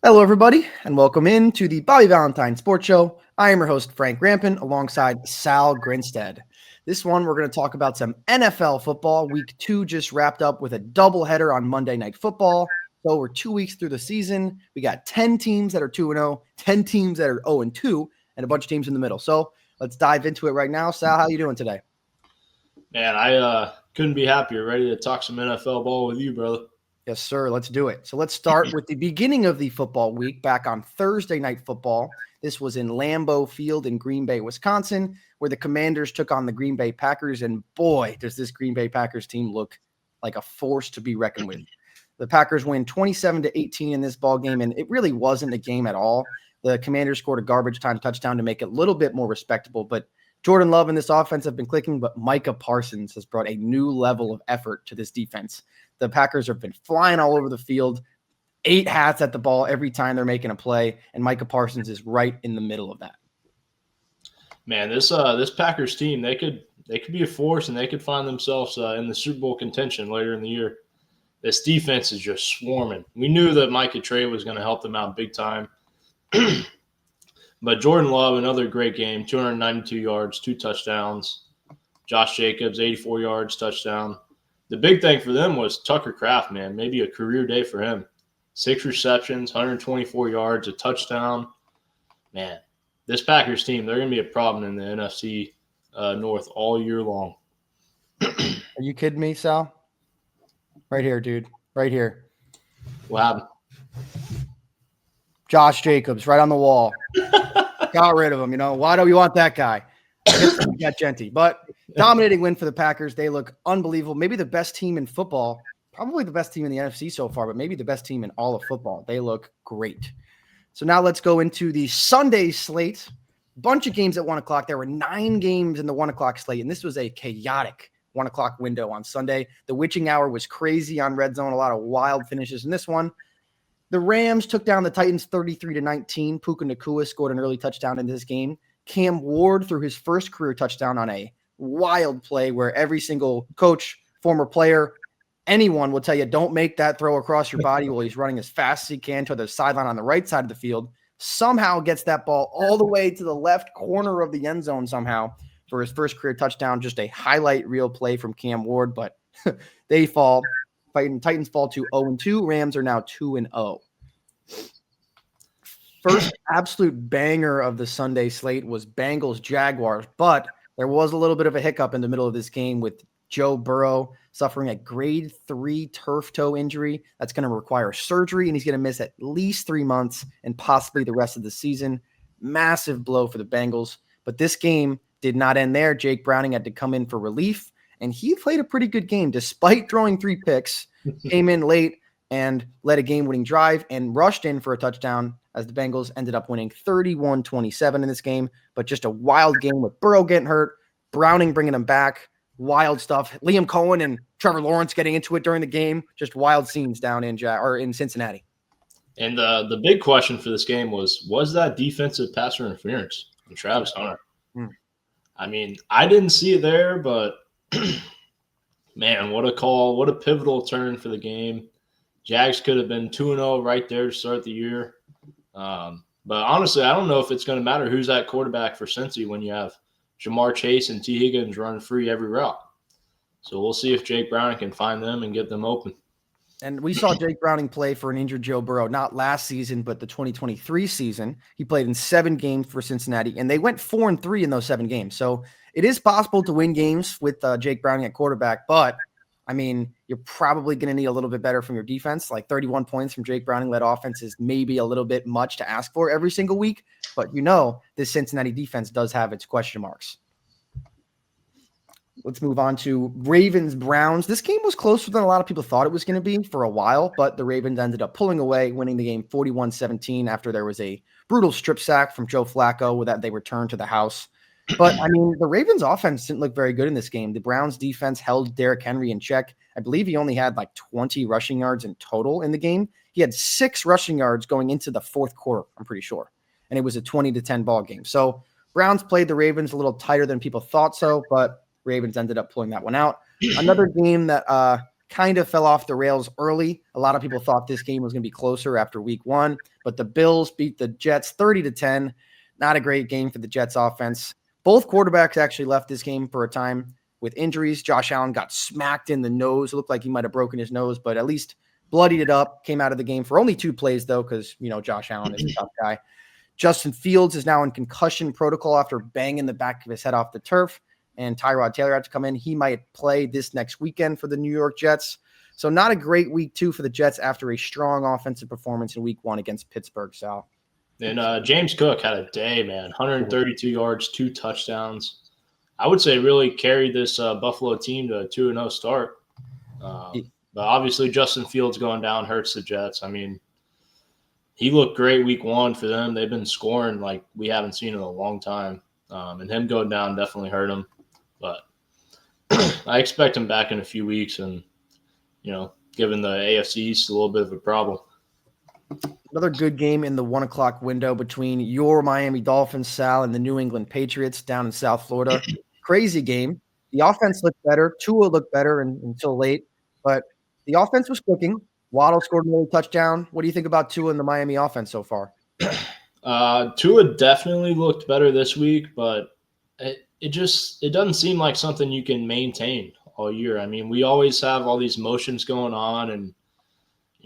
Hello, everybody, and welcome in to the Bobby Valentine Sports Show. I am your host, Frank Rampin, alongside Sal Grinstead. This one, we're going to talk about some NFL football. Week 2 just wrapped up with a doubleheader on Monday Night Football. So we're 2 weeks through the season. We got 10 teams that are 2-0, 10 teams that are 0-2, and a bunch of teams in the middle. So let's dive into it right now. Sal, how you doing today? Man, I couldn't be happier. Ready to talk some NFL ball with you, brother. Yes, sir. Let's do it. So let's start with the beginning of the football week back on Thursday Night Football. This was in Lambeau Field in Green Bay, Wisconsin, where the Commanders took on the Green Bay Packers. And boy, does this Green Bay Packers team look like a force to be reckoned with. The Packers win 27-18 in this ball game, and it really wasn't a game at all. The Commanders scored a garbage time touchdown to make it a little bit more respectable, but Jordan Love and this offense have been clicking, but Micah Parsons has brought a new level of effort to this defense. The Packers have been flying all over the field, 8 hats at the ball every time they're making a play, and Micah Parsons is right in the middle of that. Man, this Packers team, they could be a force, and they could find themselves in the Super Bowl contention later in the year. This defense is just swarming. We knew that Micah Trey was going to help them out big time. But Jordan Love, another great game, 292 yards, 2 touchdowns. Josh Jacobs, 84 yards, touchdown. The big thing for them was Tucker Kraft, man, maybe a career day for him. 6 receptions, 124 yards, a touchdown. Man, this Packers team, they're going to be a problem in the NFC North all year long. Are you kidding me, Sal? Right here, dude. Right here. What happened? Josh Jacobs, right on the wall. Got rid of him. Why do we want that guy? Got Genty. But dominating win for the Packers. They look unbelievable. Maybe the best team in football. Probably the best team in the NFC so far, but maybe the best team in all of football. They look great. So now let's go into the Sunday slate. Bunch of games at 1 o'clock. There were 9 games in the 1 o'clock slate, and this was a chaotic 1 o'clock window on Sunday. The witching hour was crazy on Red Zone. A lot of wild finishes in this one. The Rams took down the Titans 33-19. Puka Nacua scored an early touchdown in this game. Cam Ward threw his first career touchdown on a wild play where every single coach, former player, anyone will tell you, don't make that throw across your body while he's running as fast as he can to the sideline on the right side of the field. Somehow gets that ball all the way to the left corner of the end zone somehow for his first career touchdown. Just a highlight reel play from Cam Ward, but they fall. Titans fall to 0-2. Rams are now 2-0. First absolute banger of the Sunday slate was Bengals-Jaguars, but there was a little bit of a hiccup in the middle of this game with Joe Burrow suffering a grade 3 turf toe injury that's going to require surgery, and he's going to miss at least 3 months and possibly the rest of the season. Massive blow for the Bengals, but this game did not end there. Jake Browning had to come in for relief, and he played a pretty good game despite throwing 3 picks, came in late and led a game-winning drive and rushed in for a touchdown as the Bengals ended up winning 31-27 in this game. But just a wild game with Burrow getting hurt, Browning bringing him back, wild stuff. Liam Cohen and Trevor Lawrence getting into it during the game, just wild scenes down in Cincinnati. And the big question for this game was that defensive pass interference on Travis Hunter? I mean, I didn't see it there, but man, what a call. What a pivotal turn for the game. Jags could have been 2-0 right there to start the year. But honestly, I don't know if it's going to matter who's that quarterback for Cincy when you have Jamar Chase and T. Higgins running free every route. So we'll see if Jake Browning can find them and get them open. And we saw Jake Browning play for an injured Joe Burrow, not last season, but the 2023 season. He played in 7 games for Cincinnati, and they went 4-3 in those 7 games. So it is possible to win games with Jake Browning at quarterback, but I mean, you're probably going to need a little bit better from your defense. Like 31 points from Jake Browning-led offense is maybe a little bit much to ask for every single week, but this Cincinnati defense does have its question marks. Let's move on to Ravens-Browns. This game was closer than a lot of people thought it was going to be for a while, but the Ravens ended up pulling away, winning the game 41-17 after there was a brutal strip sack from Joe Flacco with that they returned to the house. But, I mean, the Ravens offense didn't look very good in this game. The Browns defense held Derrick Henry in check. I believe he only had like 20 rushing yards in total in the game. He had 6 rushing yards going into the fourth quarter, I'm pretty sure. And it was a 20-10 ball game. So Browns played the Ravens a little tighter than people thought so, but Ravens ended up pulling that one out. Another game that kind of fell off the rails early. A lot of people thought this game was going to be closer after week 1, but the Bills beat the Jets 30-10. Not a great game for the Jets offense. Both quarterbacks actually left this game for a time with injuries. Josh Allen got smacked in the nose. It looked like he might have broken his nose, but at least bloodied it up. Came out of the game for only 2 plays, though, because, Josh Allen is a tough guy. Justin Fields is now in concussion protocol after banging the back of his head off the turf, and Tyrod Taylor had to come in. He might play this next weekend for the New York Jets. So not a great week 2 for the Jets after a strong offensive performance in week 1 against Pittsburgh, Sal. And James Cook had a day, man. 132 yards, 2 touchdowns. I would say really carried this Buffalo team to a 2-0 start. But obviously Justin Fields going down hurts the Jets. I mean, he looked great week 1 for them. They've been scoring like we haven't seen in a long time. And him going down definitely hurt him. But I expect him back in a few weeks and, giving the AFC East a little bit of a problem. Another good game in the 1 o'clock window between your Miami Dolphins, Sal, and the New England Patriots down in South Florida. Crazy game. The offense looked better. Tua looked better until late, but the offense was clicking. Waddle scored an early touchdown. What do you think about Tua and the Miami offense so far? Tua definitely looked better this week, but it doesn't seem like something you can maintain all year. I mean, we always have all these motions going on, and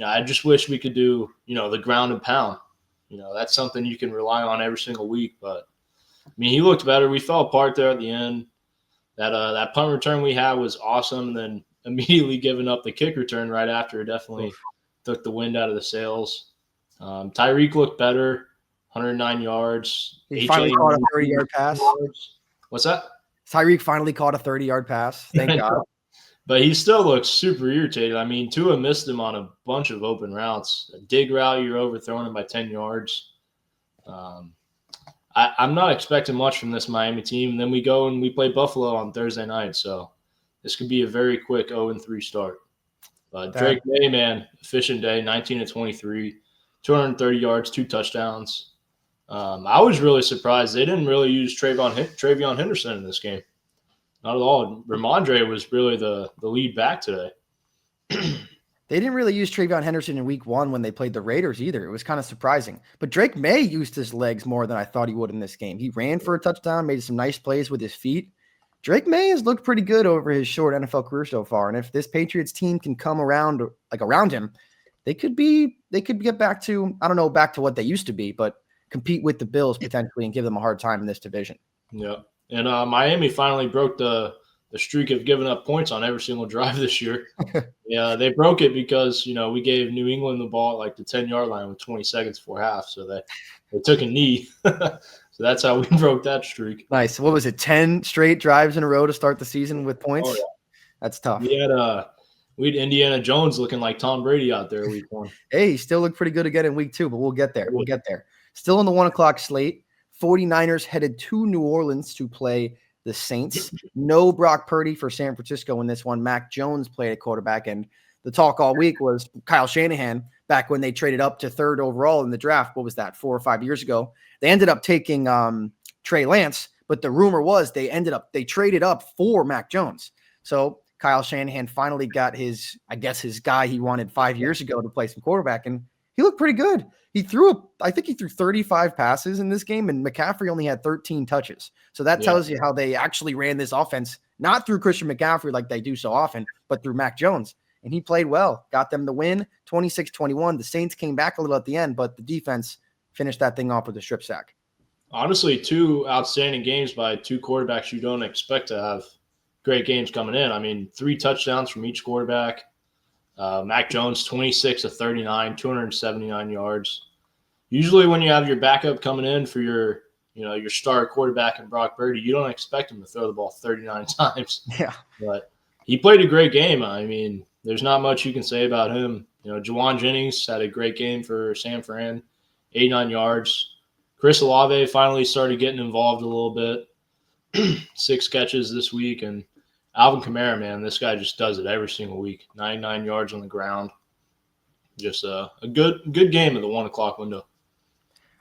I just wish we could do, the ground and pound. That's something you can rely on every single week. But I mean, he looked better. We fell apart there at the end. That punt return we had was awesome, and then immediately giving up the kick return right after definitely took the wind out of the sails. Tyreek looked better, 109 yards. He finally caught a 30-yard pass. What's that? Tyreek finally caught a 30-yard pass. Thank God. But he still looks super irritated. I mean, Tua missed him on a bunch of open routes. A dig route, you're overthrowing him by 10 yards. I'm not expecting much from this Miami team. And then we go and we play Buffalo on Thursday night. So this could be a very quick 0-3 start. But Drake May, man, efficient day, 19-23, 230 yards, 2 touchdowns. I was really surprised. They didn't really use Travion Henderson in this game. Not at all. Ramondre was really the lead back today. They didn't really use Travion Henderson in week 1 when they played the Raiders either. It was kind of surprising. But Drake May used his legs more than I thought he would in this game. He ran for a touchdown, made some nice plays with his feet. Drake May has looked pretty good over his short NFL career so far. And if this Patriots team can come around him, they could get back to, I don't know, back to what they used to be, but compete with the Bills potentially and give them a hard time in this division. Yeah. And Miami finally broke the streak of giving up points on every single drive this year. Yeah, they broke it because, we gave New England the ball at like the 10-yard line with 20 seconds before half. So they took a knee. So that's how we broke that streak. Nice. What was it, 10 straight drives in a row to start the season with points? Oh, yeah. That's tough. We had Indiana Jones looking like Tom Brady out there week 1. Hey, he still looked pretty good again in week 2, but we'll get there. We'll get there. Still on the 1 o'clock slate. 49ers headed to New Orleans to play the Saints. No Brock Purdy for San Francisco in this one. Mac Jones played at quarterback, and the talk all week was Kyle Shanahan back when they traded up to 3rd overall in the draft. What was that, 4 or 5 years ago? They ended up taking Trey Lance, but the rumor was they traded up for Mac Jones. So Kyle Shanahan finally got his guy he wanted 5 years ago to play some quarterback, and he looked pretty good. I think he threw 35 passes in this game, and McCaffrey only had 13 touches. So that tells you how they actually ran this offense, not through Christian McCaffrey like they do so often, but through Mac Jones. And he played well, got them the win, 26-21. The Saints came back a little at the end, but the defense finished that thing off with a strip sack. Honestly, 2 outstanding games by 2 quarterbacks you don't expect to have great games coming in. I mean, 3 touchdowns from each quarterback. Mac Jones, 26-39, 279 yards. Usually when you have your backup coming in for your star quarterback in Brock Purdy, you don't expect him to throw the ball 39 times. Yeah. But he played a great game. I mean, there's not much you can say about him. Juwan Jennings had a great game for San Fran, 89 yards. Chris Olave finally started getting involved a little bit. 6 catches this week, and Alvin Kamara, man, this guy just does it every single week. 99 yards on the ground. Just a good game at the 1 o'clock window.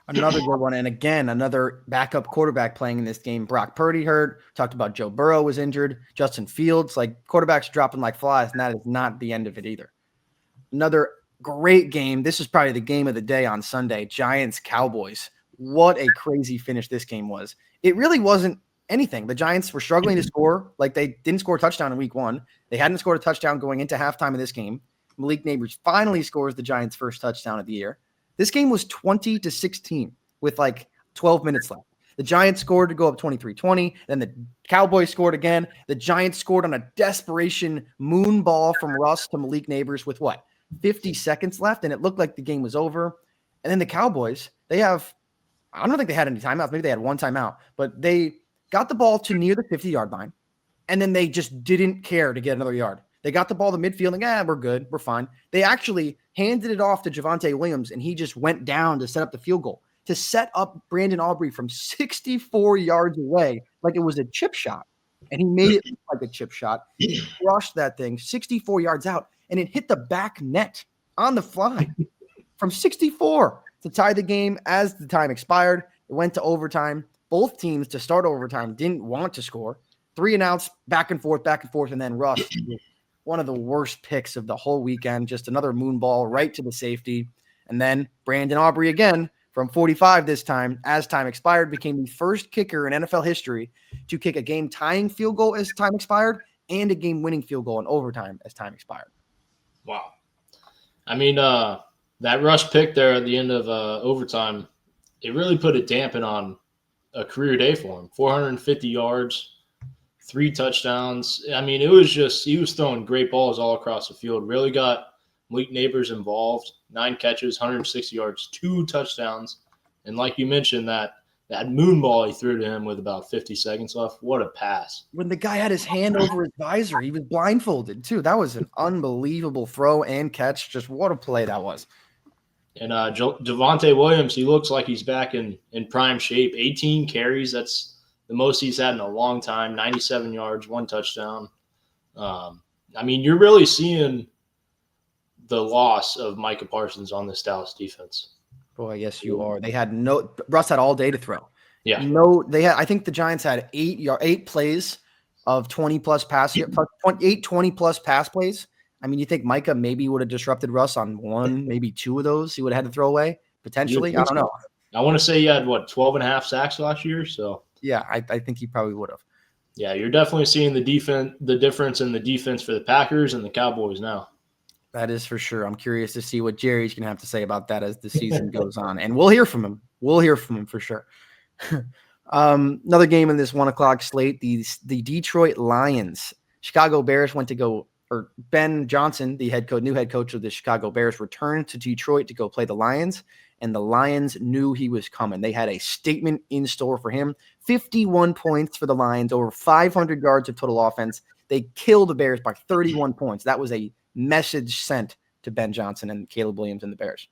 Another good one. And again, another backup quarterback playing in this game. Brock Purdy hurt. Talked about Joe Burrow was injured. Justin Fields, like quarterbacks dropping like flies, and that is not the end of it either. Another great game. This is probably the game of the day on Sunday. Giants Cowboys. What a crazy finish this game was. It really wasn't anything. The Giants were struggling to score. Like they didn't score a touchdown in week 1. They hadn't scored a touchdown going into halftime of this game. Malik Neighbors finally scores the Giants' first touchdown of the year. This game was 20-16 with like 12 minutes left. The Giants scored to go up 23-20. Then the Cowboys scored again. The Giants scored on a desperation moon ball from Russ to Malik Neighbors with 50 seconds left, and it looked like the game was over. And then the Cowboys, I don't think they had any timeouts. Maybe they had one timeout, but they got the ball to near the 50-yard line, and then they just didn't care to get another yard. They got the ball to midfield, and we're good. We're fine. They actually handed it off to Javonte Williams, and he just went down to set up the field goal, to set up Brandon Aubrey from 64 yards away like it was a chip shot. And he made it look like a chip shot. He crushed that thing 64 yards out, and it hit the back net on the fly from 64 to tie the game as the time expired. It went to overtime. Both teams to start overtime didn't want to score. 3 and outs, back and forth, and then Russ, one of the worst picks of the whole weekend, just another moon ball right to the safety. And then Brandon Aubrey again from 45 this time, as time expired, became the first kicker in NFL history to kick a game-tying field goal as time expired and a game-winning field goal in overtime as time expired. Wow. I mean, that rush pick there at the end of overtime, it really put a dampen on a career day for him. 450 yards, 3 touchdowns. I mean, it was just – he was throwing great balls all across the field. Really got Malik Neighbors involved. 9 catches, 160 yards, 2 touchdowns. And like you mentioned, that moon ball he threw to him with about 50 seconds left, what a pass. When the guy had his hand over his visor, he was blindfolded too. That was an unbelievable throw and catch. Just what a play that was. And Javonte Williams, he looks like he's back in prime shape. 18 carries, that's the most he's had in a long time. 97 yards, 1 touchdown. I mean, you're really seeing the loss of Micah Parsons on this Dallas defense. Boy, yes, you are. They had Russ had all day to throw. Yeah. I think the Giants had 8 plays of 20-plus pass, 20-plus pass plays. I mean, you think Micah maybe would have disrupted Russ on 1, maybe 2 of those he would have had to throw away, potentially? I don't know. I want to say he had, 12 and a half sacks last year? So yeah, I think he probably would have. Yeah, you're definitely seeing the difference in the defense for the Packers and the Cowboys now. That is for sure. I'm curious to see what Jerry's going to have to say about that as the season goes on. And we'll hear from him. We'll hear from him for sure. Another game in this 1:00 slate, the Detroit Lions. Chicago Bears Ben Johnson, the new head coach of the Chicago Bears, returned to Detroit to go play the Lions. And the Lions knew he was coming. They had a statement in store for him. 51 points for the Lions, over 500 yards of total offense. They killed the Bears by 31 points. That was a message sent to Ben Johnson and Caleb Williams and the Bears.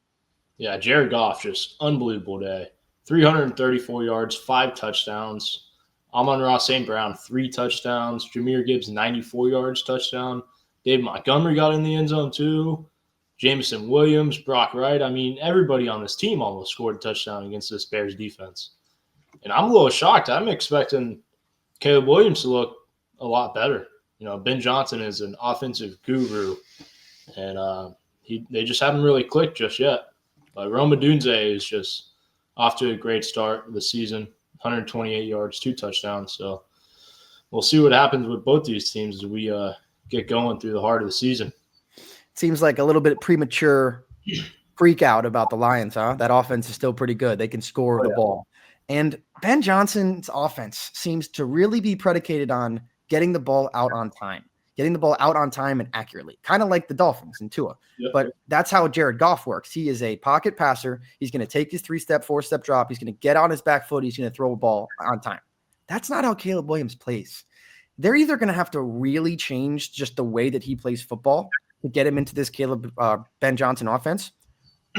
Yeah, Jared Goff, just unbelievable day. 334 yards, 5 touchdowns. Amon-Ra St. Brown, 3 touchdowns. Jahmyr Gibbs, 94 yards, touchdown. Dave Montgomery got in the end zone too. Jameson Williams, Brock Wright. I mean, everybody on this team almost scored a touchdown against this Bears defense. And I'm a little shocked. I'm expecting Caleb Williams to look a lot better. You know, Ben Johnson is an offensive guru, and they just haven't really clicked just yet. But Rome Odunze is just off to a great start of the season, 128 yards, 2 touchdowns. So we'll see what happens with both these teams as we get going through the heart of the season. Seems like a little bit premature freak out about the Lions, huh? That offense is still pretty good. They can score the ball. And Ben Johnson's offense seems to really be predicated on getting the ball out on time and accurately, kind of like the Dolphins and Tua. Yep. But that's how Jared Goff works. He is a pocket passer. He's going to take his 3-step, 4-step drop. He's going to get on his back foot. He's going to throw a ball on time. That's not how Caleb Williams plays. They're either going to have to really change just the way that he plays football to get him into this Ben Johnson offense,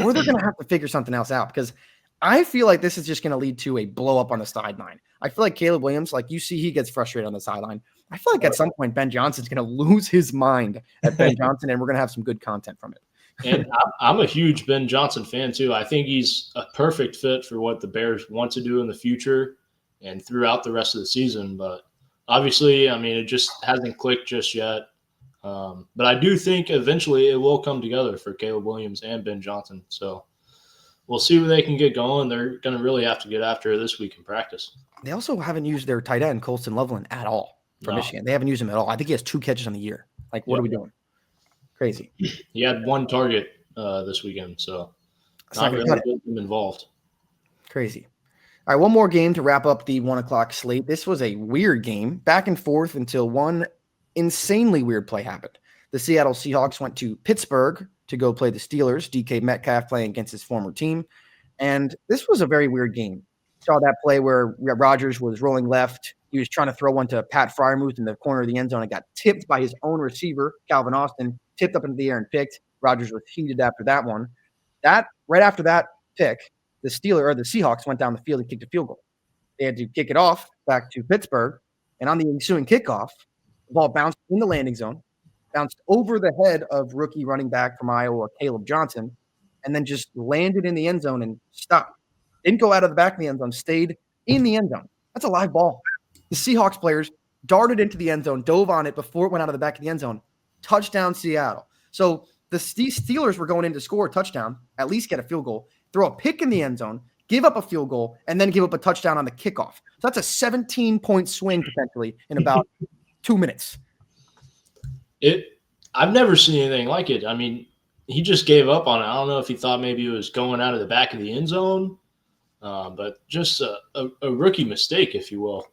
or they're going to have to figure something else out, because I feel like this is just going to lead to a blow up on the sideline. I feel like Caleb Williams, like you see, he gets frustrated on the sideline. I feel like at some point Ben Johnson's going to lose his mind at Ben Johnson, and we're going to have some good content from it. And I'm a huge Ben Johnson fan too. I think he's a perfect fit for what the Bears want to do in the future and throughout the rest of the season. But obviously, I mean, it just hasn't clicked just yet. But I do think eventually it will come together for Caleb Williams and Ben Johnson. So we'll see where they can get going. They're going to really have to get after it this week in practice. They also haven't used their tight end, Colston Loveland, at all for Michigan. They haven't used him at all. I think he has 2 catches on the year. Like, what are we doing? Crazy. He had 1 target this weekend, so not really getting him involved. Crazy. All right, one more game to wrap up the 1 o'clock slate. This was a weird game, back and forth until one insanely weird play happened. The Seattle Seahawks went to Pittsburgh to go play the Steelers. DK Metcalf playing against his former team. And this was a very weird game. Saw that play where Rodgers was rolling left. He was trying to throw one to Pat Freiermuth in the corner of the end zone and got tipped by his own receiver, Calvin Austin, tipped up into the air and picked. Rodgers was heated after that one. Right after that pick, the Seahawks went down the field and kicked a field goal. They had to kick it off back to Pittsburgh, and on the ensuing kickoff, the ball bounced in the landing zone, bounced over the head of rookie running back from Iowa, Caleb Johnson, and then just landed in the end zone and stopped. Didn't go out of the back of the end zone, stayed in the end zone. That's a live ball. The Seahawks players darted into the end zone, dove on it before it went out of the back of the end zone. Touchdown, Seattle. So the Steelers were going in to score a touchdown, at least get a field goal, throw a pick in the end zone, give up a field goal, and then give up a touchdown on the kickoff. So that's a 17-point swing potentially in about 2 minutes. I've never seen anything like it. I mean, he just gave up on it. I don't know if he thought maybe it was going out of the back of the end zone, but just a rookie mistake, if you will.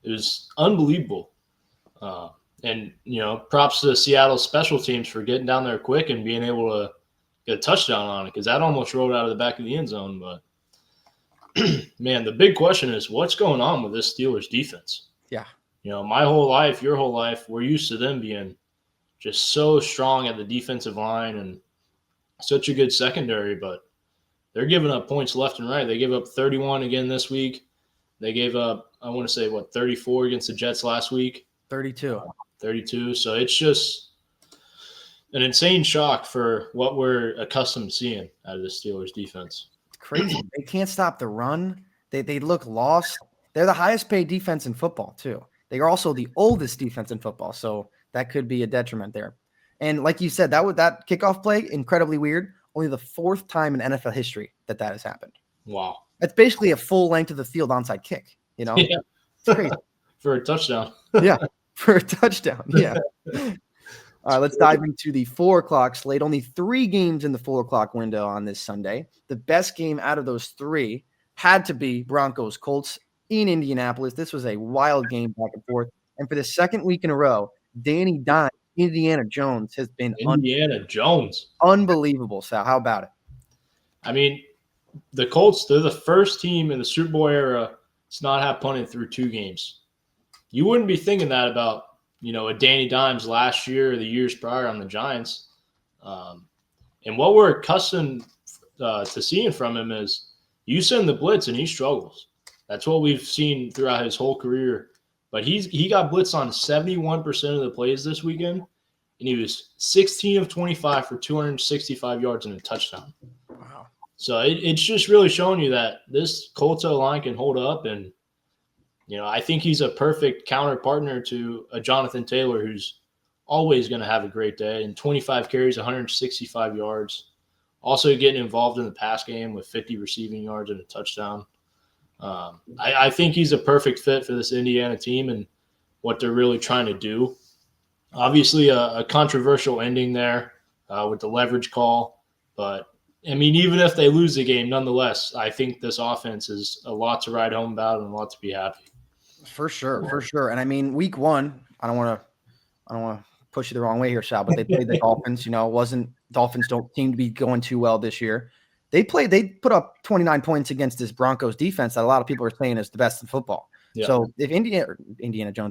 It was unbelievable. And, props to Seattle special teams for getting down there quick and being able to get a touchdown on it, because that almost rolled out of the back of the end zone. But, man, the big question is what's going on with this Steelers defense? Yeah. My whole life, your whole life, we're used to them being just so strong at the defensive line and such a good secondary, but they're giving up points left and right. They gave up 31 again this week. They gave up, 34 against the Jets last week. 32. 32. So it's just an insane shock for what we're accustomed to seeing out of the Steelers defense. It's crazy. They can't stop the run. They look lost. They're the highest paid defense in football, too. They are also the oldest defense in football, so that could be a detriment there. And like you said, that kickoff play, incredibly weird. Only the 4th time in NFL history that has happened. Wow. That's basically a full length of the field onside kick, Yeah. It's crazy. For a touchdown. Yeah, for a touchdown. Yeah. All right, let's dive into the 4 o'clock slate. Only 3 games in the 4 o'clock window on this Sunday. The best game out of those 3 had to be Broncos-Colts in Indianapolis. This was a wild game back and forth. And for the 2nd week in a row, Danny Dimes, Indiana Jones, has been unbelievable. Sal, how about it? I mean, the Colts, they're the first team in the Super Bowl era to not have punted through 2 games. You wouldn't be thinking that about, a Danny Dimes last year or the years prior on the Giants. And what we're accustomed to seeing from him is you send the blitz and he struggles. That's what we've seen throughout his whole career. But he got blitzed on 71% of the plays this weekend, and he was 16 of 25 for 265 yards and a touchdown. Wow. So it's just really showing you that this Colts O-line can hold up, and I think he's a perfect counter partner to a Jonathan Taylor who's always going to have a great day, and 25 carries, 165 yards. Also getting involved in the pass game with 50 receiving yards and a touchdown. I think he's a perfect fit for this Indiana team and what they're really trying to do. Obviously, a controversial ending there with the leverage call. But, even if they lose the game, nonetheless, I think this offense is a lot to ride home about and a lot to be happy. For sure. And, week 1, I don't want to push you the wrong way here, Sal, but they played the Dolphins. Dolphins don't seem to be going too well this year. They put up 29 points against this Broncos defense that a lot of people are saying is the best in football. Yeah. So if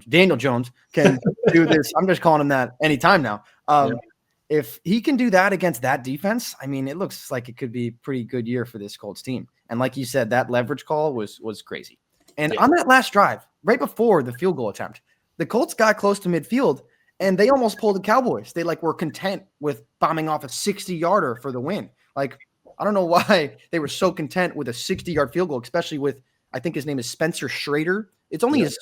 Daniel Jones can do this, I'm just calling him that anytime now. If he can do that against that defense, it looks like it could be a pretty good year for this Colts team. And like you said, that leverage call was crazy. And on that last drive, right before the field goal attempt, the Colts got close to midfield And they almost pulled the Cowboys. They were content with bombing off a 60-yarder for the win. I don't know why they were so content with a 60-yard field goal, especially with, I think his name is Spencer Schrader. It's only his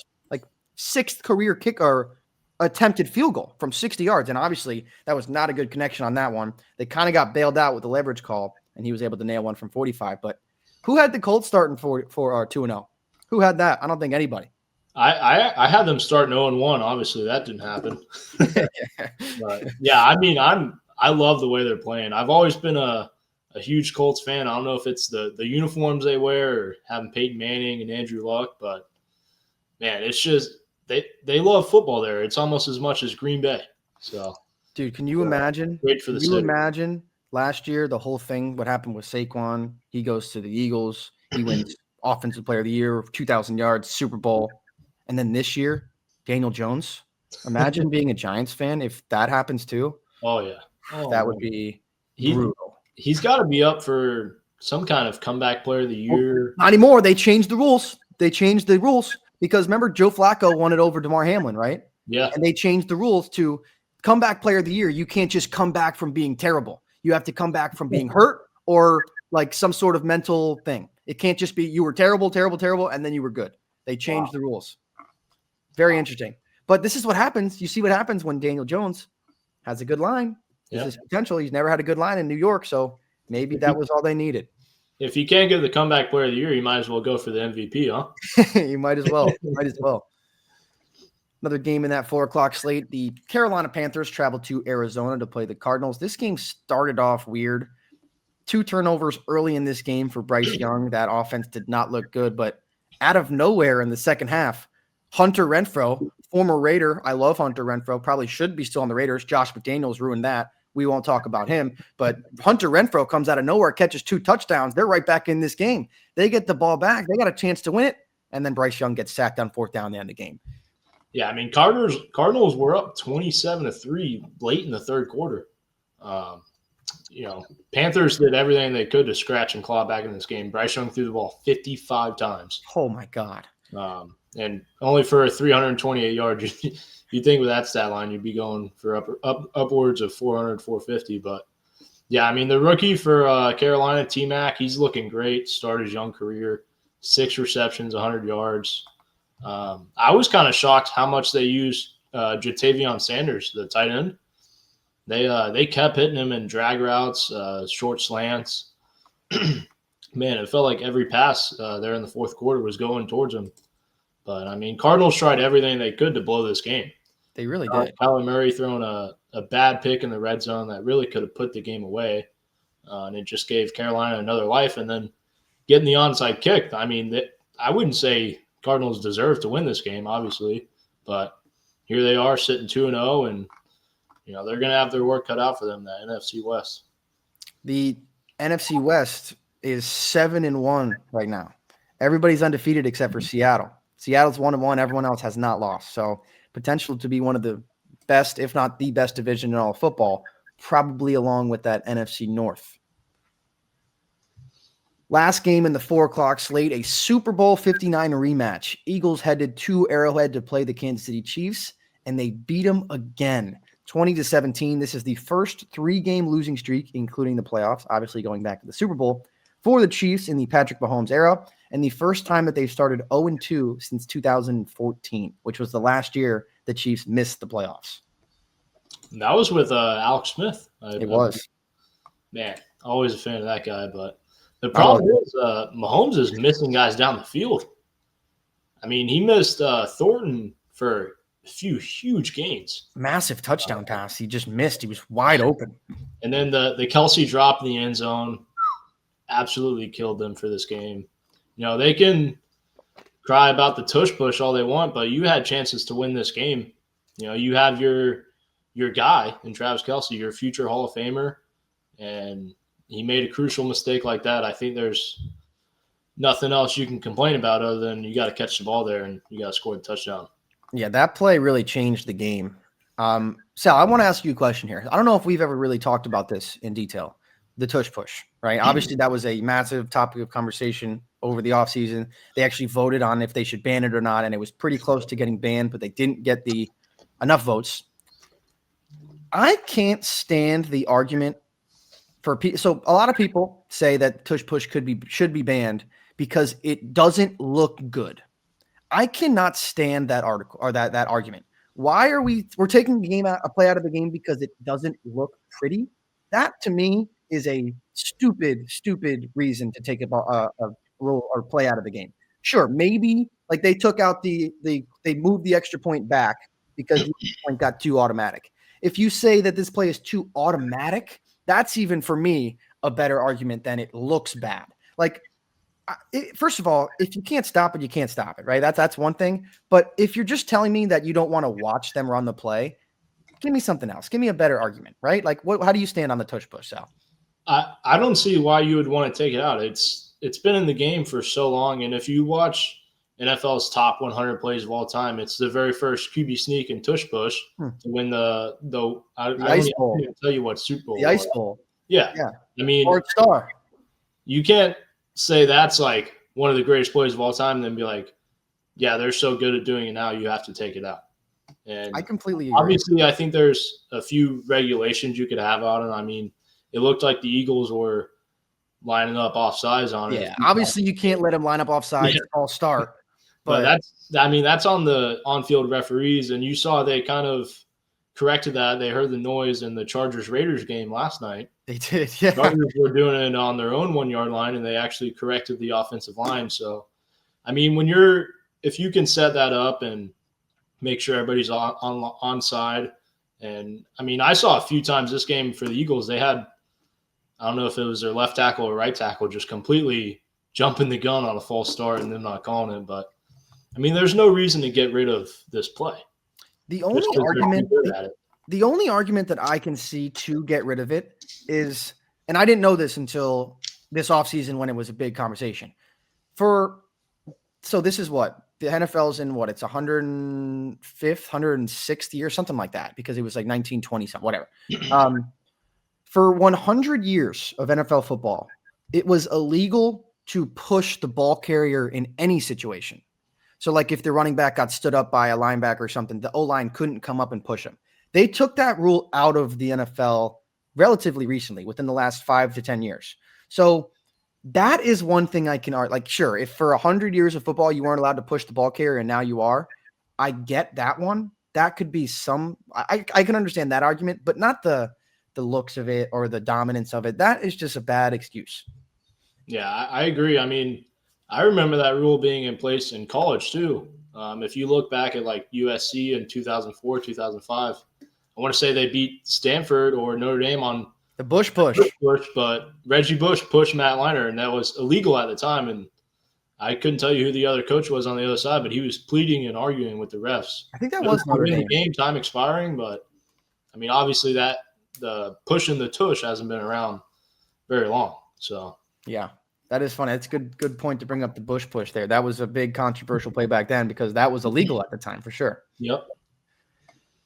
sixth career kick or attempted field goal from 60 yards. And obviously that was not a good connection on that one. They kind of got bailed out with the leverage call, and he was able to nail one from 45. But who had the Colts starting for 2-0? Who had that? I don't think anybody. I had them start 0-1. Obviously, that didn't happen. But yeah, I mean, I love the way they're playing. I've always been a huge Colts fan. I don't know if it's the uniforms they wear or having Peyton Manning and Andrew Luck, but man, it's just they love football there. It's almost as much as Green Bay. So, dude, can you imagine? Great for the city. Imagine last year the whole thing? What happened with Saquon? He goes to the Eagles. He wins Offensive Player of the Year, 2,000 yards, Super Bowl. And then this year, Daniel Jones. Imagine being a Giants fan if that happens too. Oh, yeah. That would be brutal. He's got to be up for some kind of comeback player of the year. Not anymore. They changed the rules. Because remember, Joe Flacco won it over DeMar Hamlin, right? Yeah. And they changed the rules to comeback player of the year. You can't just come back from being terrible. You have to come back from being hurt or some sort of mental thing. It can't just be you were terrible, terrible, terrible, and then you were good. They changed the rules. Very interesting. But this is what happens. You see what happens when Daniel Jones has a good line. This is potential. He's never had a good line in New York, so maybe that was all they needed. If you can't get the comeback player of the year, you might as well go for the MVP, huh? You might as well. Another game in that 4:00 slate. The Carolina Panthers traveled to Arizona to play the Cardinals. This game started off weird. 2 turnovers early in this game for Bryce Young. That offense did not look good, but out of nowhere in the second half, Hunter Renfrow, former Raider. I love Hunter Renfrow. Probably should be still on the Raiders. Josh McDaniels ruined that. We won't talk about him. But Hunter Renfrow comes out of nowhere, catches 2 touchdowns. They're right back in this game. They get the ball back. They got a chance to win it. And then Bryce Young gets sacked on 4th down at the end of the game. Yeah, I mean, Cardinals were up 27-3 late in the third quarter. Panthers did everything they could to scratch and claw back in this game. Bryce Young threw the ball 55 times. Oh, my God. And only for 328 yards. You'd think with that stat line, you'd be going for upwards of 400, 450. But, yeah, I mean, the rookie for Carolina, T-Mac, he's looking great. Started his young career, 6 receptions, 100 yards. I was kind of shocked how much they used Jatavion Sanders, the tight end. They kept hitting him in drag routes, short slants. Man, it felt like every pass there in the fourth quarter was going towards him. But, I mean, Cardinals tried everything they could to blow this game. They really did. Kyler Murray throwing a bad pick in the red zone that really could have put the game away. And it just gave Carolina another life. And then getting the onside kick, I mean, I wouldn't say Cardinals deserve to win this game, obviously. But here they are sitting 2-0, and they're going to have their work cut out for them, the NFC West. The NFC West is 7-1 right now. Everybody's undefeated except for Seattle. Seattle's 1-1. Everyone else has not lost. So potential to be one of the best, if not the best division in all of football, probably along with that NFC North. Last game in the 4:00 slate, a Super Bowl 59 rematch. Eagles headed to Arrowhead to play the Kansas City Chiefs, and they beat them again, 20-17. This is the first 3-game losing streak, including the playoffs, obviously going back to the Super Bowl, for the Chiefs in the Patrick Mahomes era, and the first time that they've started 0-2 since 2014, which was the last year the Chiefs missed the playoffs. That was with Alex Smith. It was. Man, always a fan of that guy, but the problem is Mahomes is missing guys down the field. I mean, he missed Thornton for a few huge gains. Massive touchdown pass. He just missed. He was wide open. And then the Kelsey drop in the end zone absolutely killed them for this game. They can cry about the tush push all they want, but you had chances to win this game. You have your guy in Travis Kelce, your future Hall of Famer, and he made a crucial mistake like that. I think there's nothing else you can complain about other than you got to catch the ball there and you got to score the touchdown. Yeah, that play really changed the game. Sal, I want to ask you a question here. I don't know if we've ever really talked about this in detail, the tush push, right? Obviously, that was a massive topic of conversation over the offseason. They actually voted on if they should ban it or not, and it was pretty close to getting banned, but they didn't get enough votes. I can't stand the argument for people. So a lot of people say that tush push should be banned because it doesn't look good. I cannot stand that article or that argument. Why are we're taking the game out, a play out of the game because it doesn't look pretty? That to me is a stupid reason to take a rule or play out of the game. Sure, maybe like they took out they moved the extra point back because the point got too automatic. If you say that this play is too automatic, that's even for me a better argument than it looks bad. Like first of all, if you can't stop it, you can't stop it, right? That's one thing. But if you're just telling me that you don't want to watch them run the play, give me something else. Give me a better argument, right? Like, how do you stand on the tush push, Sal? I don't see why you would want to take it out. It's been in the game for so long, and if you watch NFL's top 100 plays of all time, it's the very first QB sneak and tush push to win the Ice Bowl. I don't even tell you what Super Bowl. The Ice Bowl. Yeah. I mean, or Star. You can't say that's like one of the greatest plays of all time and then be like, yeah, they're so good at doing it now, you have to take it out. And I completely agree. Obviously, I think there's a few regulations you could have on it. I mean, it looked like the Eagles were lining up offsides on it. Yeah, obviously you can't let them line up offsides all start. But that's on the on-field referees, and you saw they kind of corrected that. They heard the noise in the Chargers-Raiders game last night. They did, yeah. Chargers were doing it on their own 1-yard line, and they actually corrected the offensive line. So, I mean, if you can set that up and make sure everybody's on side, and I mean, I saw a few times this game for the Eagles, they had, I don't know if it was their left tackle or right tackle, just completely jumping the gun on a false start and then not calling it. But I mean, there's no reason to get rid of this play. The only argument that I can see to get rid of it is, and I didn't know this until this offseason when it was a big conversation. So this is what the NFL's in, it's 105th, 160th year, something like that, because it was like 1920 something, whatever. For 100 years of NFL football, it was illegal to push the ball carrier in any situation. So like if the running back got stood up by a linebacker or something, the O-line couldn't come up and push him. They took that rule out of the NFL relatively recently, within the last 5 to 10 years. So that is one thing I can argue. Like, sure, if for 100 years of football you weren't allowed to push the ball carrier and now you are, I get that one. That could be I can understand that argument, but not the looks of it or the dominance of it. That is just a bad excuse. Yeah, I agree. I mean, I remember that rule being in place in college too. If you look back at like USC in 2004, 2005, I want to say they beat Stanford or Notre Dame on the Bush push, but Reggie Bush pushed Matt Leinart, and that was illegal at the time. And I couldn't tell you who the other coach was on the other side, but he was pleading and arguing with the refs. I think that was Notre Dame. The game time expiring, but I mean, obviously the push and the tush hasn't been around very long. So yeah. That is funny. It's a good point to bring up the Bush push there. That was a big controversial play back then because that was illegal at the time for sure. Yep.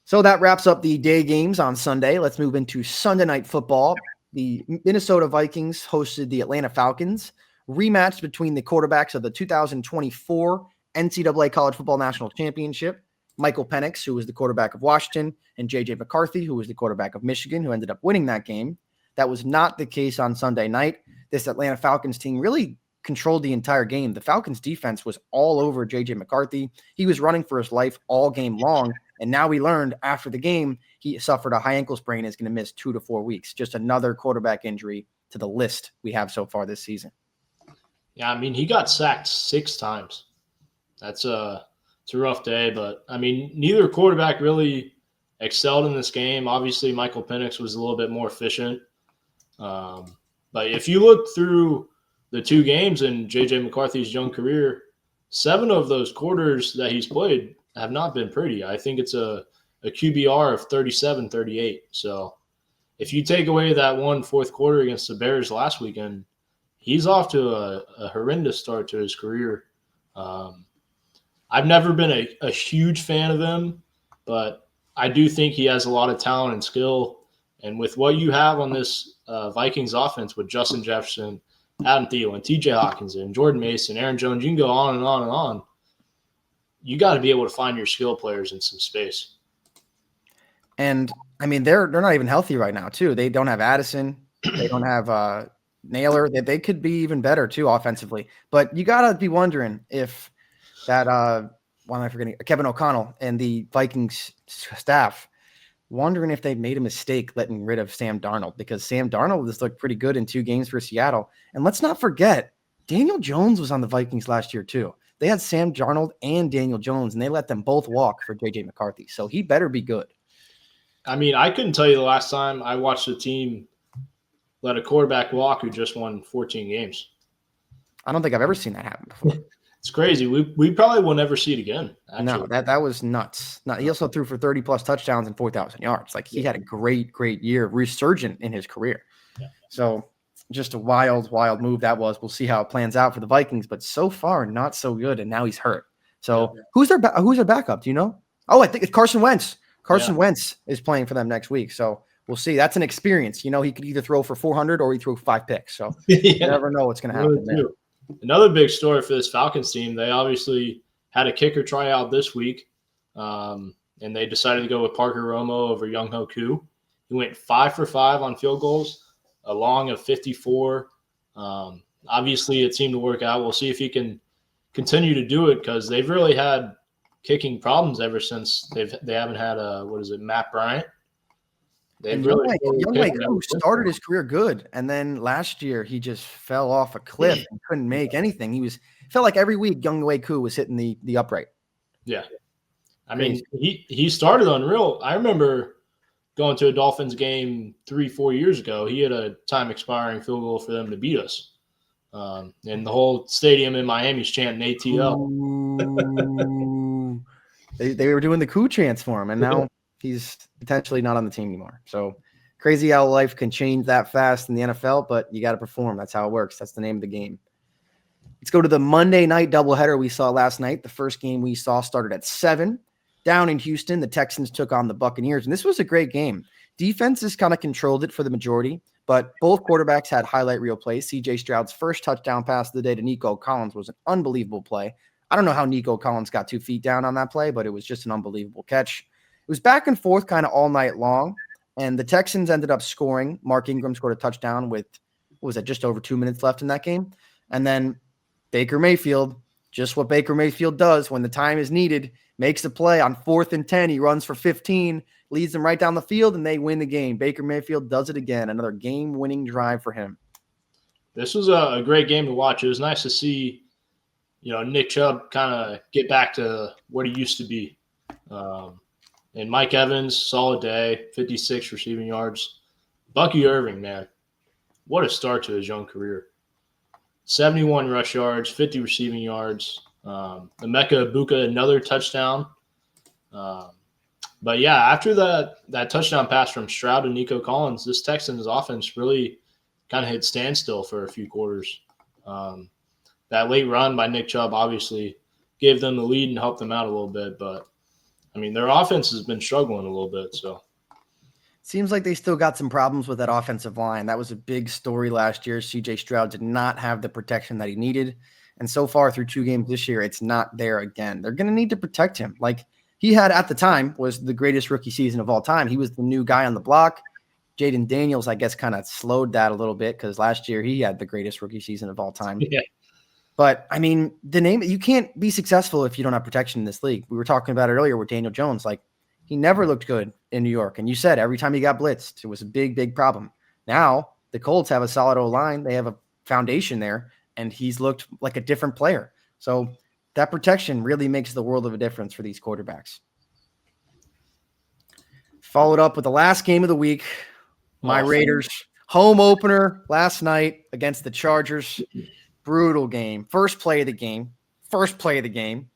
So that wraps up the day games on Sunday. Let's move into Sunday night football. The Minnesota Vikings hosted the Atlanta Falcons, rematch between the quarterbacks of the 2024 NCAA College Football National Championship, Michael Penix, who was the quarterback of Washington, and J.J. McCarthy, who was the quarterback of Michigan, who ended up winning that game. That was not the case on Sunday night. This Atlanta Falcons team really controlled the entire game. The Falcons defense was all over J.J. McCarthy. He was running for his life all game long. And now we learned after the game, he suffered a high ankle sprain and is going to miss 2 to 4 weeks. Just another quarterback injury to the list we have so far this season. Yeah, I mean, he got sacked 6 times. It's a rough day, but I mean, neither quarterback really excelled in this game. Obviously, Michael Penix was a little bit more efficient. But if you look through the 2 games in J.J. McCarthy's young career, 7 of those quarters that he's played have not been pretty. I think it's a QBR of 37-38. So if you take away that one fourth quarter against the Bears last weekend, he's off to a horrendous start to his career. I've never been a huge fan of him, but I do think he has a lot of talent and skill. And with what you have on this Vikings offense with Justin Jefferson, Adam Thielen, TJ Hawkinson, Jordan Mason, Aaron Jones, you can go on and on and on. You got to be able to find your skill players in some space. And I mean, they're not even healthy right now, too. They don't have Addison. They don't have Naylor. They could be even better, too, offensively. But you got to be wondering if that why am I forgetting? Kevin O'Connell and the Vikings staff, wondering if they made a mistake letting rid of Sam Darnold, because Sam Darnold has looked pretty good in 2 games for Seattle. And let's not forget, Daniel Jones was on the Vikings last year, too. They had Sam Darnold and Daniel Jones, and they let them both walk for J.J. McCarthy. So he better be good. I mean, I couldn't tell you the last time I watched a team let a quarterback walk who just won 14 games. I don't think I've ever seen that happen before. It's crazy. We probably will never see it again. Actually. No, that was nuts. He also threw for 30-plus touchdowns and 4,000 yards. Like, he had a great year, resurgent in his career. Yeah. So just a wild move that was. We'll see how it plans out for the Vikings, but so far not so good, and now he's hurt. So who's their backup? Do you know? Oh, I think it's Carson Wentz. Carson Wentz is playing for them next week, so we'll see. That's an experience. He could either throw for 400 or he threw 5 picks. So you never know what's going to happen there. Another big story for this Falcons team, they obviously had a kicker tryout this week, and they decided to go with Parker Romo over Younghoe Koo. He went 5 for 5 on field goals, a long of 54. Obviously, it seemed to work out. We'll see if he can continue to do it, because they've really had kicking problems ever since they haven't had Matt Bryant. Younghoe Koo started his career good, and then last year he just fell off a cliff and couldn't make anything. Felt like every week Younghoe Koo was hitting the upright. Yeah, I mean he started unreal. I remember going to a Dolphins game 3-4 years ago. He had a time expiring field goal for them to beat us, and the whole stadium in Miami's chanting ATL. They were doing the Koo chants for him, and now he's potentially not on the team anymore. So crazy how life can change that fast in the NFL, but you got to perform. That's how it works. That's the name of the game. Let's go to the Monday night doubleheader we saw last night. The first game we saw started at 7. Down in Houston, the Texans took on the Buccaneers, and this was a great game. Defenses kind of controlled it for the majority, but both quarterbacks had highlight reel plays. C.J. Stroud's first touchdown pass of the day to Nico Collins was an unbelievable play. I don't know how Nico Collins got 2 feet down on that play, but it was just an unbelievable catch. It was back and forth kind of all night long, and the Texans ended up scoring. Mark Ingram scored a touchdown with, just over 2 minutes left in that game. And then Baker Mayfield, just what Baker Mayfield does when the time is needed, makes a play on 4th and 10. He runs for 15, leads them right down the field, and they win the game. Baker Mayfield does it again. Another game-winning drive for him. This was a great game to watch. It was nice to see Nick Chubb kind of get back to what he used to be. And Mike Evans, solid day, 56 receiving yards. Bucky Irving, man, what a start to his young career. 71 rush yards, 50 receiving yards. Emeka Ibuka, another touchdown. But yeah, after that touchdown pass from Stroud to Nico Collins, this Texans offense really kind of hit standstill for a few quarters. That late run by Nick Chubb obviously gave them the lead and helped them out a little bit. But, I mean, their offense has been struggling a little bit. So seems like they still got some problems with that offensive line. That was a big story last year. C.J. Stroud did not have the protection that he needed. And so far through 2 games this year, it's not there again. They're going to need to protect him. Like he had at the time was the greatest rookie season of all time. He was the new guy on the block. Jaden Daniels, I guess, kind of slowed that a little bit because last year he had the greatest rookie season of all time. Yeah. But, I mean, you can't be successful if you don't have protection in this league. We were talking about it earlier with Daniel Jones. Like, he never looked good in New York. And you said every time he got blitzed, it was a big, big problem. Now, the Colts have a solid O-line. They have a foundation there, and he's looked like a different player. So that protection really makes the world of a difference for these quarterbacks. Followed up with the last game of the week, my Raiders home opener last night against the Chargers. Brutal game. First play of the game.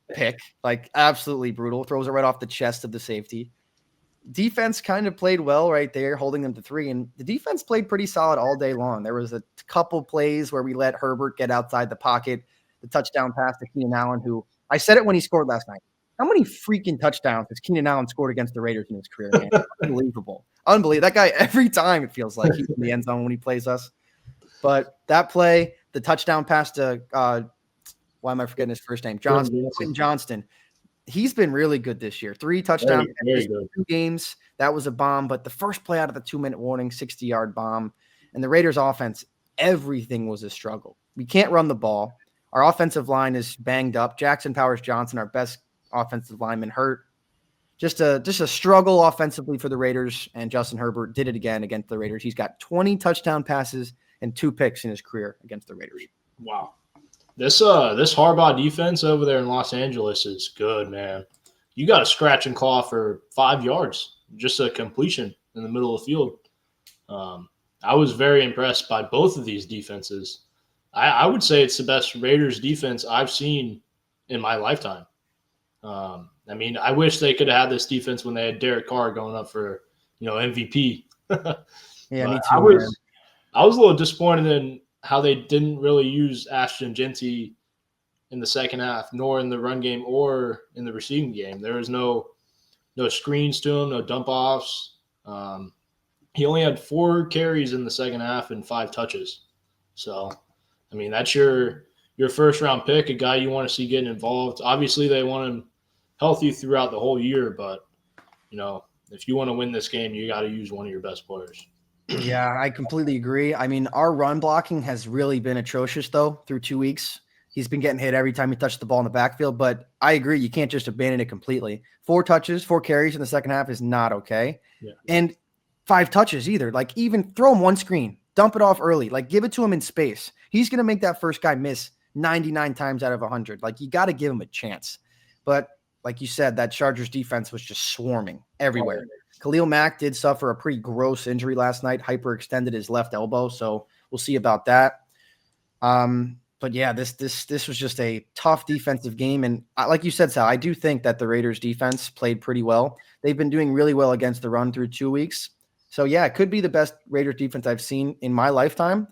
Pick. Like, absolutely brutal. Throws it right off the chest of the safety. Defense kind of played well right there, holding them to 3. And the defense played pretty solid all day long. There was a couple plays where we let Herbert get outside the pocket. The touchdown pass to Keenan Allen, who I said it when he scored last night. How many freaking touchdowns has Keenan Allen scored against the Raiders in his career, man? Unbelievable. That guy, every time it feels like he's in the end zone when he plays us. But that play, the touchdown pass to why am I forgetting his first name? Johnston. he's been really good this year. 3 touchdowns, Very good. 2 games. That was a bomb, but the first play out of the 2-minute warning, 60-yard bomb. And the Raiders offense, everything was a struggle. We can't run the ball. Our offensive line is banged up. Jackson Powers-Johnson, our best offensive lineman, hurt. Just a struggle offensively for the Raiders, and Justin Herbert did it again against the Raiders. He's got 20 touchdown passes and 2 picks in his career against the Raiders. Wow. This Harbaugh defense over there in Los Angeles is good, man. You got to scratch and claw for 5 yards, just a completion in the middle of the field. I was very impressed by both of these defenses. I would say it's the best Raiders defense I've seen in my lifetime. I mean, I wish they could have had this defense when they had Derek Carr going up for, MVP. Yeah, me too. I was a little disappointed in how they didn't really use Ashton Genty in the second half, nor in the run game or in the receiving game. There was no screens to him, no dump offs. He only had 4 carries in the second half and 5 touches. So, I mean, that's your first round pick, a guy you want to see getting involved. Obviously, they want him healthy throughout the whole year, but if you want to win this game, you got to use one of your best players. Yeah, I completely agree. I mean, our run blocking has really been atrocious, though, through 2 weeks. He's been getting hit every time he touched the ball in the backfield, but I agree. You can't just abandon it completely. 4 touches, 4 carries in the second half is not okay. Yeah. And 5 touches either. Like, even throw him one screen, dump it off early, like give it to him in space. He's going to make that first guy miss 99 times out of 100. Like, you got to give him a chance. But like you said, that Chargers defense was just swarming everywhere. Khalil Mack did suffer a pretty gross injury last night, hyperextended his left elbow, so we'll see about that. But yeah, this was just a tough defensive game, and like you said, Sal, I do think that the Raiders defense played pretty well. They've been doing really well against the run through 2 weeks. So yeah, it could be the best Raiders defense I've seen in my lifetime.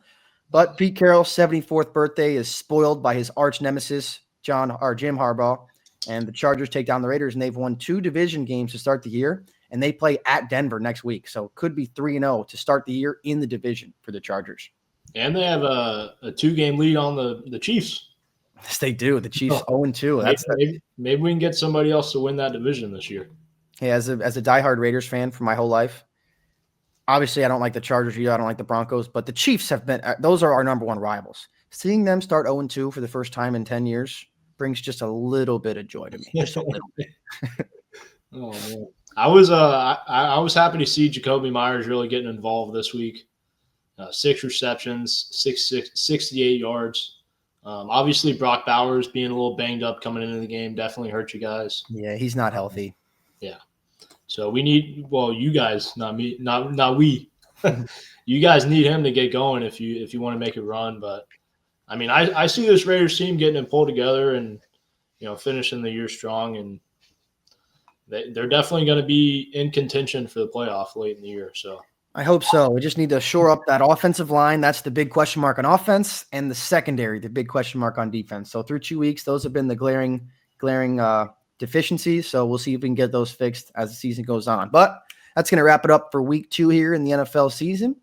But Pete Carroll's 74th birthday is spoiled by his arch nemesis, Jim Harbaugh. And the Chargers take down the Raiders, and they've won 2 division games to start the year, and they play at Denver next week. So it could be 3-0 to start the year in the division for the Chargers. And they have a 2-game lead on the Chiefs. Yes, they do. The Chiefs 0-2. Maybe we can get somebody else to win that division this year. Hey, as a diehard Raiders fan for my whole life, obviously I don't like the Chargers either. I don't like the Broncos, but the Chiefs have been – those are our number one rivals. Seeing them start 0-2 for the first time in 10 years – brings just a little bit of joy to me. Just a little bit. Oh man. I was happy to see Jacoby Myers really getting involved this week. 6 receptions, 68 yards. Obviously Brock Bowers being a little banged up coming into the game definitely hurt you guys. Yeah, he's not healthy. Yeah. So we need you guys, not me, not we. You guys need him to get going if you want to make a run, but I mean, I see this Raiders team getting it pulled together and, finishing the year strong, and they're definitely going to be in contention for the playoff late in the year. So I hope so. We just need to shore up that offensive line. That's the big question mark on offense, and the secondary, the big question mark on defense. So through 2 weeks, those have been the glaring deficiencies. So we'll see if we can get those fixed as the season goes on. But that's going to wrap it up for week 2 here in the NFL season.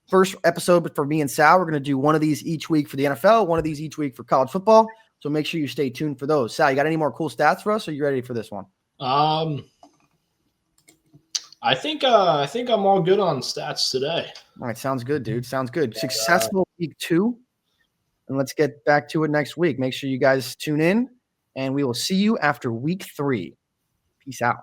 First episode for me and Sal. We're going to do one of these each week for the NFL, one of these each week for college football. So make sure you stay tuned for those. Sal, you got any more cool stats for us? Or are you ready for this one? I think I'm all good on stats today. All right, sounds good, dude. Sounds good. Successful week 2, and let's get back to it next week. Make sure you guys tune in, and we will see you after week 3. Peace out.